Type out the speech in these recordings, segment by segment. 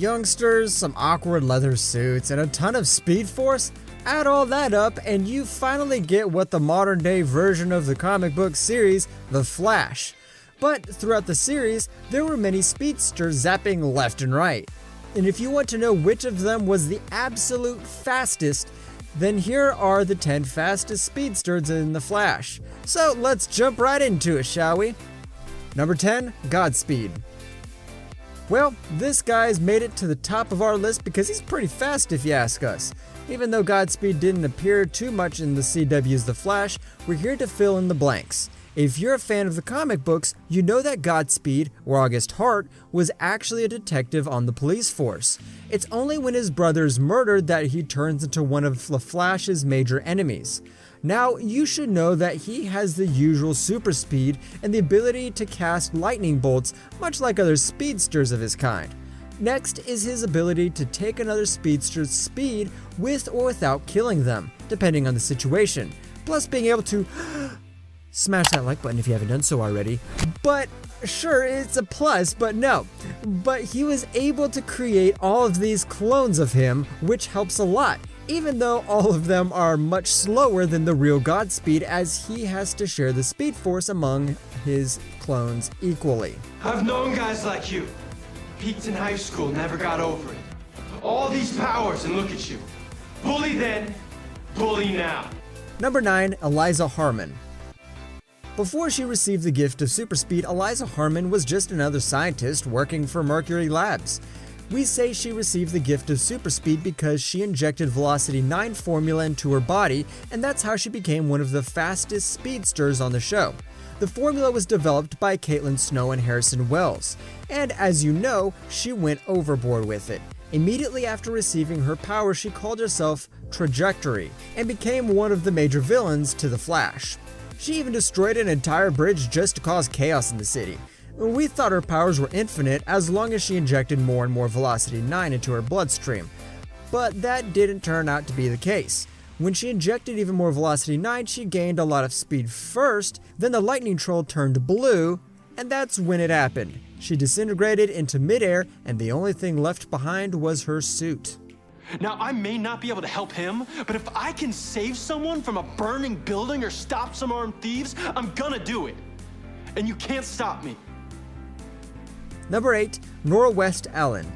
youngsters, some awkward leather suits, and a ton of speed force? Add all that up and you finally get what the modern day version of the comic book series, The Flash. But throughout the series, there were many speedsters zapping left and right. And if you want to know which of them was the absolute fastest, then here are the 10 fastest speedsters in The Flash. So let's jump right into it, shall we? Number 10, Godspeed. Well, this guy's made it to the top of our list because he's pretty fast if you ask us. Even though Godspeed didn't appear too much in the CW's The Flash, we're here to fill in the blanks. If you're a fan of the comic books, you know that Godspeed, or August Hart, was actually a detective on the police force. It's only when his brother is murdered that he turns into one of the Flash's major enemies. Now, you should know that he has the usual super speed and the ability to cast lightning bolts, much like other speedsters of his kind. Next is his ability to take another speedster's speed with or without killing them, depending on the situation, plus being able to smash that like button if you haven't done so already. But sure, it's a plus, but no. But he was able to create all of these clones of him, which helps a lot, even though all of them are much slower than the real Godspeed, as he has to share the speed force among his clones equally. I've known guys like you. Peaked in high school, never got over it. All these powers, and look at you. Bully then, bully now. Number 9, Eliza Harmon. Before she received the gift of super speed, Eliza Harmon was just another scientist working for Mercury Labs. We say she received the gift of super speed because she injected Velocity 9 formula into her body, and that's how she became one of the fastest speedsters on the show. The formula was developed by Caitlin Snow and Harrison Wells, and as you know, she went overboard with it. Immediately after receiving her power, she called herself Trajectory, and became one of the major villains to the Flash. She even destroyed an entire bridge just to cause chaos in the city. We thought her powers were infinite as long as she injected more and more Velocity 9 into her bloodstream, but that didn't turn out to be the case. When she injected even more Velocity 9, she gained a lot of speed first, then the lightning troll turned blue, and that's when it happened. She disintegrated into midair, and the only thing left behind was her suit. Now, I may not be able to help him, but if I can save someone from a burning building or stop some armed thieves, I'm gonna do it. And you can't stop me. Number 8, Nora West Allen.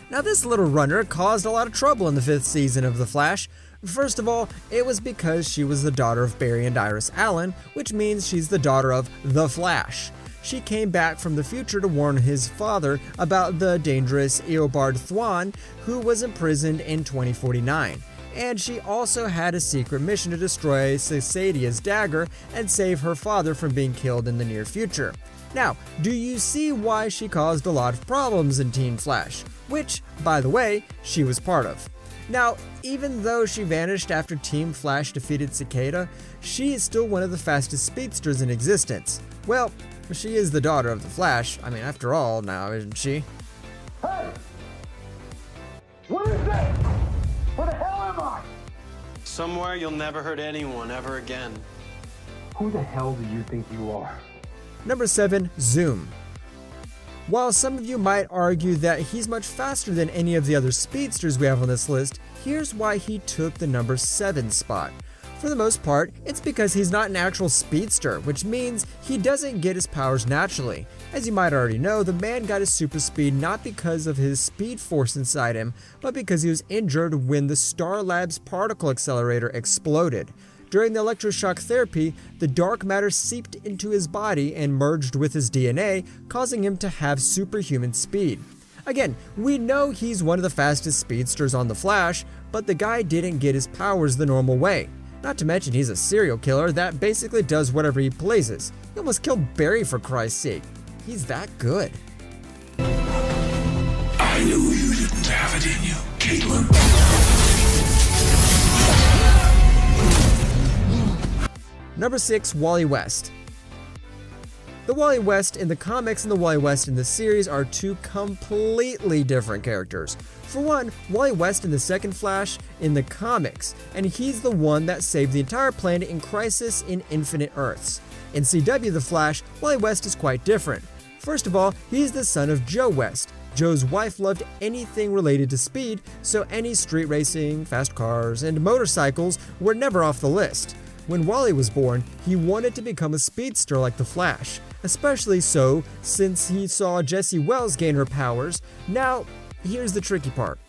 Now this little runner caused a lot of trouble in the 5th season of The Flash. First of all, it was because she was the daughter of Barry and Iris Allen, which means she's the daughter of The Flash. She came back from the future to warn his father about the dangerous Eobard Thawne, who was imprisoned in 2049. And she also had a secret mission to destroy Cesadia's dagger and save her father from being killed in the near future. Now, do you see why she caused a lot of problems in Teen Flash? Which, by the way, she was part of. Now, even though she vanished after Team Flash defeated Cicada, she is still one of the fastest speedsters in existence. Well, she is the daughter of the Flash, I mean, after all now, isn't she? Hey! What is this? Where the hell am I? Somewhere you'll never hurt anyone ever again. Who the hell do you think you are? Number 7, Zoom. While some of you might argue that he's much faster than any of the other speedsters we have on this list, here's why he took the number 7 spot. For the most part, it's because he's not an actual speedster, which means he doesn't get his powers naturally. As you might already know, the man got his super speed not because of his speed force inside him, but because he was injured when the Star Labs particle accelerator exploded. During the electroshock therapy, the dark matter seeped into his body and merged with his DNA, causing him to have superhuman speed. Again, we know he's one of the fastest speedsters on The Flash, but the guy didn't get his powers the normal way. Not to mention he's a serial killer that basically does whatever he pleases. He almost killed Barry for Christ's sake. He's that good. I knew you didn't have it in you, Caitlin. Number 6, Wally West. The Wally West in the comics and the Wally West in the series are two completely different characters. For one, Wally West in the second Flash in the comics, and he's the one that saved the entire planet in Crisis in Infinite Earths. In CW The Flash, Wally West is quite different. First of all, he's the son of Joe West, Joe's wife loved anything related to speed, so any street racing, fast cars, and motorcycles were never off the list. When Wally was born, he wanted to become a speedster like the Flash, especially so since he saw Jessie Wells gain her powers. Now, here's the tricky part.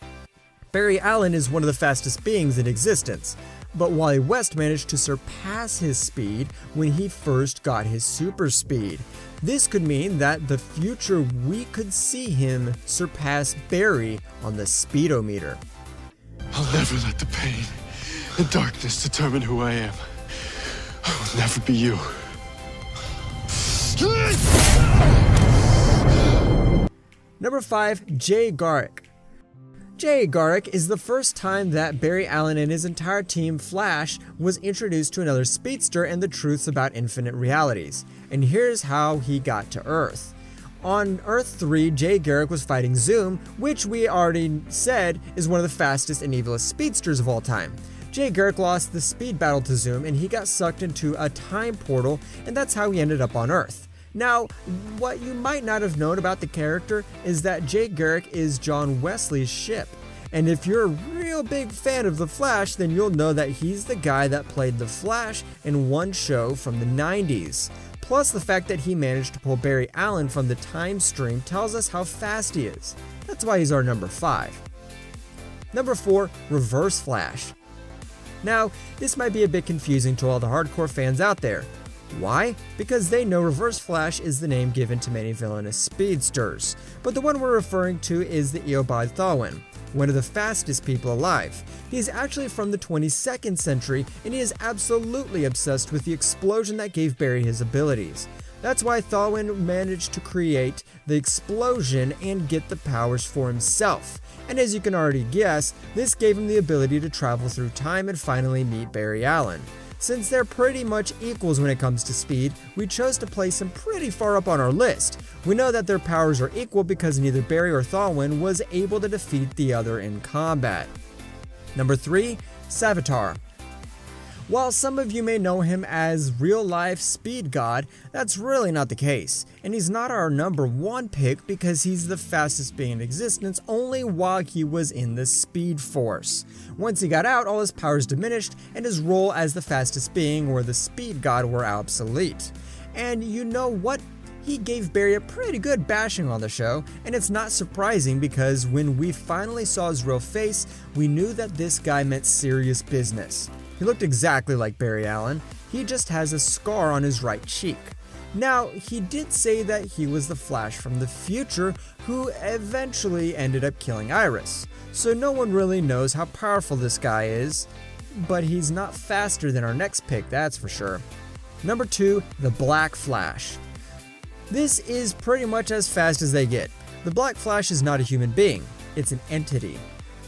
Barry Allen is one of the fastest beings in existence, but Wally West managed to surpass his speed when he first got his super speed. This could mean that the future we could see him surpass Barry on the speedometer. I'll never let the pain and darkness determine who I am. I will never be you. Number 5, Jay Garrick. Jay Garrick is the first time that Barry Allen and his entire team Flash was introduced to another speedster and the truths about infinite realities. And here's how he got to Earth. On Earth 3, Jay Garrick was fighting Zoom, which we already said is one of the fastest and evilest speedsters of all time. Jay Garrick lost the speed battle to Zoom and he got sucked into a time portal, and that's how he ended up on Earth. Now, what you might not have known about the character is that Jay Garrick is John Wesley's ship. And if you're a real big fan of The Flash, then you'll know that he's the guy that played The Flash in one show from the 90s. Plus, the fact that he managed to pull Barry Allen from the time stream tells us how fast he is. That's why he's our number 5. Number 4, Reverse Flash. Now, this might be a bit confusing to all the hardcore fans out there. Why? Because they know Reverse Flash is the name given to many villainous speedsters, but the one we're referring to is the Eobard Thawin, one of the fastest people alive. He is actually from the 22nd century, and he is absolutely obsessed with the explosion that gave Barry his abilities. That's why Thawin managed to create the explosion and get the powers for himself. And as you can already guess, this gave him the ability to travel through time and finally meet Barry Allen. Since they're pretty much equals when it comes to speed, we chose to place them pretty far up on our list. We know that their powers are equal because neither Barry or Thawin was able to defeat the other in combat. Number 3, Savitar. While some of you may know him as real-life Speed God, that's really not the case, and he's not our number 1 pick because he's the fastest being in existence only while he was in the Speed Force. Once he got out, all his powers diminished, and his role as the fastest being or the Speed God were obsolete. And you know what? He gave Barry a pretty good bashing on the show, and it's not surprising because when we finally saw his real face, we knew that this guy meant serious business. He looked exactly like Barry Allen, he just has a scar on his right cheek. Now, he did say that he was the Flash from the future who eventually ended up killing Iris, so no one really knows how powerful this guy is, but he's not faster than our next pick, that's for sure. Number 2, the Black Flash. This is pretty much as fast as they get. The Black Flash is not a human being, it's an entity.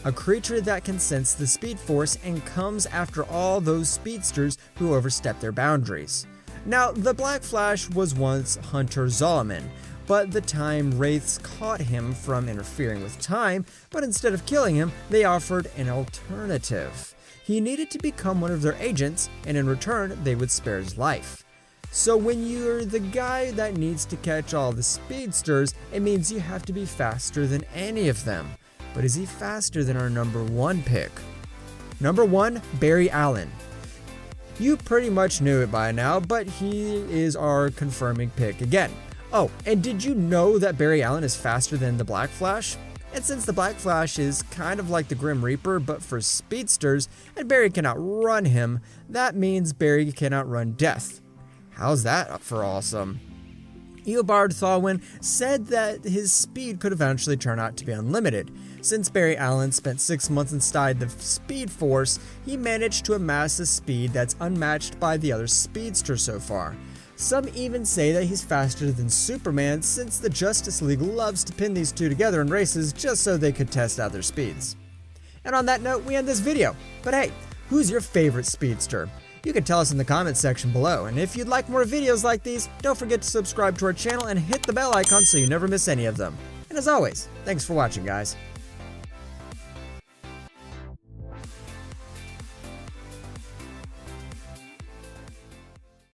A creature that can sense the Speed Force and comes after all those speedsters who overstep their boundaries. Now, the Black Flash was once Hunter Zolomon, but the Time Wraiths caught him from interfering with time, but instead of killing him, they offered an alternative. He needed to become one of their agents, and in return, they would spare his life. So when you're the guy that needs to catch all the speedsters, it means you have to be faster than any of them. But is he faster than our number 1 pick? Number 1, Barry Allen. You pretty much knew it by now, but he is our confirming pick again. Oh, and did you know that Barry Allen is faster than the Black Flash? And since the Black Flash is kind of like the Grim Reaper but for speedsters, and Barry cannot run him, that means Barry cannot run Death. How's that for awesome? Eobard Thawin said that his speed could eventually turn out to be unlimited. Since Barry Allen spent 6 months inside the Speed Force, he managed to amass a speed that's unmatched by the other speedsters so far. Some even say that he's faster than Superman since the Justice League loves to pin these two together in races just so they could test out their speeds. And on that note, we end this video. But hey, who's your favorite speedster? You can tell us in the comments section below, and if you'd like more videos like these, don't forget to subscribe to our channel and hit the bell icon so you never miss any of them. And as always, thanks for watching, guys.